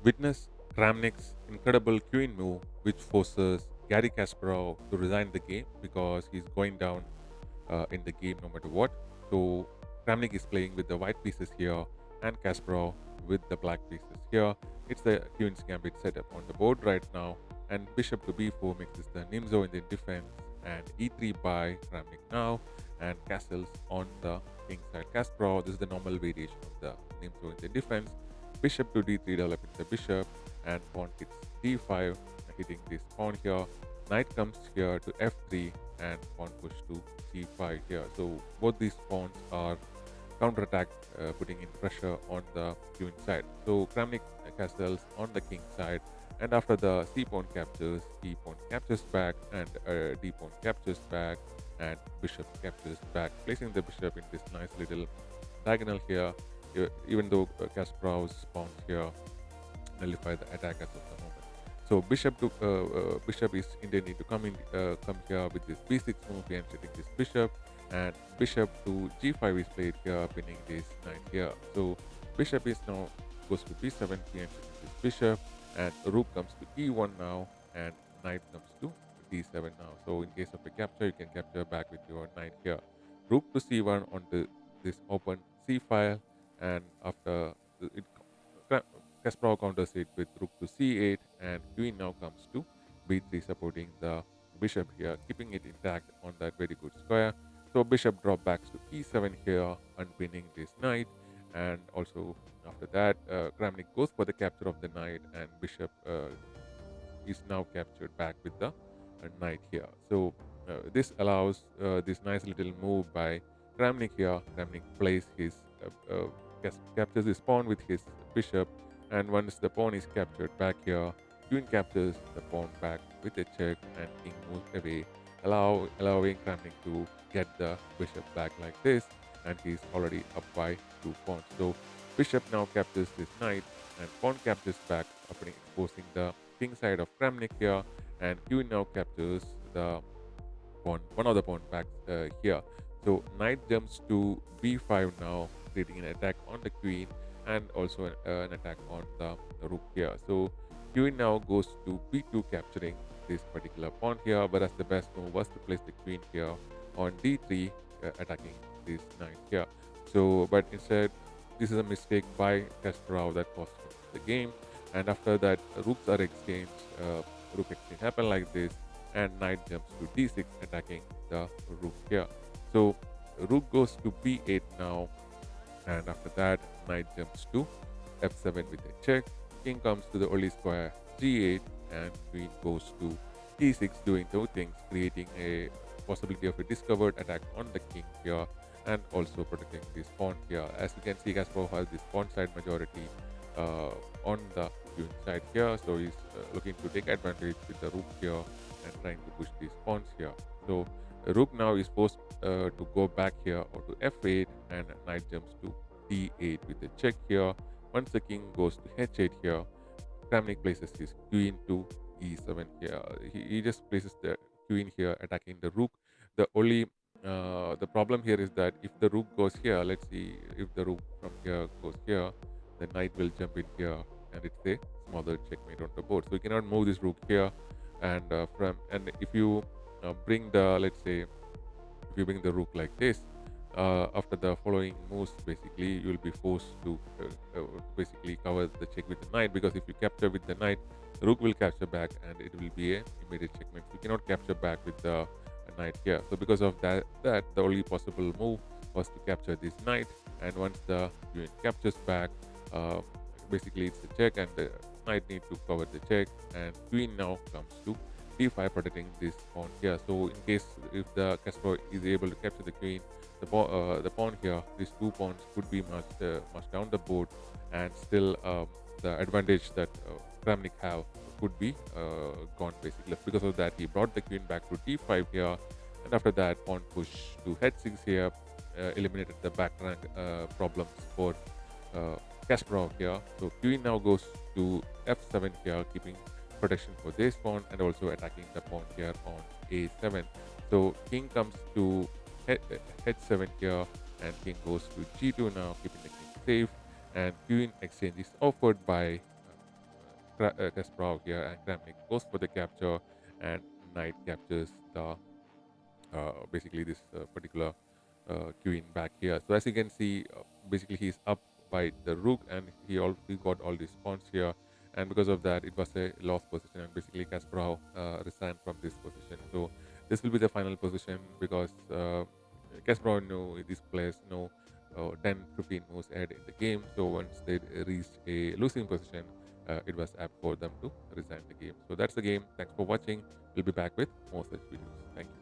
Witness Kramnik's incredible queen move, which forces Garry Kasparov to resign the game because he's going down in the game no matter what. So Kramnik is playing with the white pieces here and Kasparov with the black pieces here. It's the queen's gambit setup on the board right now, and bishop to b4 mixes the Nimzo in the defense, and e3 by Kramnik now, and castles on the king side. Kasparov, this is the normal variation of the Nimzo in the defense. Bishop to d3 developing the bishop, and pawn hits d5, hitting this pawn here. Knight comes here to f3, and pawn push to c5 here. So both these pawns are counterattack, putting in pressure on the queen side. So Kramnik castles on the king side, and after the c pawn captures, e pawn captures back, and d pawn captures back, and bishop captures back, placing the bishop in this nice little diagonal here. Even though Kasparov's pawns here nullify the attack as of the moment. So bishop is intending to come here with this b6 move and setting this bishop, and bishop to g5 is played here, pinning this knight here. So bishop is now goes to b7, and setting this bishop, and rook comes to e1 now, and knight comes to d7 now. So in case of a capture, you can capture back with your knight here. Rook to c1 on this open c file, and after it Kasparov counters it with rook to c8, and queen now comes to b3, supporting the bishop here, keeping it intact on that very good square. So bishop drop backs to e7 here, unpinning this knight, and also after that, Kramnik goes for the capture of the knight, and bishop is now captured back with the knight here. So this allows this nice little move by Kramnik here. Kramnik plays his captures his pawn with his bishop, and once the pawn is captured back here, queen captures the pawn back with a check, and king moves away, allowing Kramnik to get the bishop back like this, and he's already up by 2 pawns. So bishop now captures this knight, and pawn captures back, exposing the king side of Kramnik here, and queen now captures the one of the pawn back here. So knight jumps to b5 now, creating an attack on the queen, and also an attack on the rook here. So queen now goes to b2, capturing this particular pawn here, whereas the best move was to place the queen here on d3, attacking this knight here. So but instead, this is a mistake by Kasparov that cost him the game, and after that, rooks are exchanged. Rook exchange happen like this, and knight jumps to d6, attacking the rook here. So rook goes to b8 now, and after that, knight jumps to f7 with a check. King comes to the early square g8, and queen goes to e6, doing two things, creating a possibility of a discovered attack on the king here, and also protecting this pawn here. As you can see, Kasparov has this pawn side majority on the queen side here, so he's looking to take advantage with the rook here and trying to push these pawns here. So rook now is forced to go back here or to f8, and knight jumps to d8 with a check here. Once the king goes to h8 here, Kramnik places his queen to e7 here. He just places the queen here, attacking the rook. The problem here is that if the rook goes here, let's see, if the rook from here goes here, the knight will jump in here, and it's a smaller checkmate on the board. So you cannot move this rook here, and if you bring the, let's say, if you bring the rook like this, after the following moves, basically you will be forced to basically cover the check with the knight, because if you capture with the knight, the rook will capture back, and it will be a immediate checkmate. You cannot capture back with the knight here. So because of that the only possible move was to capture this knight, and once the queen captures back, uh, basically it's a check, and the knight need to cover the check, and queen now comes to d5, protecting this pawn here. So in case if the Kasparov is able to capture the queen, the pawn here, these 2 pawns could be marched down the board, and still the advantage that Kramnik have could be gone basically. Because of that, he brought the queen back to d5 here, and after that, pawn push to h6 here eliminated the back rank problems for Kasparov here. So queen now goes to f7 here, keeping protection for this pawn, and also attacking the pawn here on a7. So king comes to h7 here, and king goes to g2 now, keeping the king safe, and queen exchange is offered by Kasparov here, and Kramnik goes for the capture, and knight captures the basically this particular queen back here. So as you can see, basically he's up by the rook, and he got all these pawns here, and because of that, it was a lost position, and basically Kasparov resigned from this position. So this will be the final position because Kasparov know these players know 10-15 moves ahead in the game. So once they reached a losing position, it was apt for them to resign the game. So that's the game. Thanks for watching. We'll be back with more such videos. Thank you.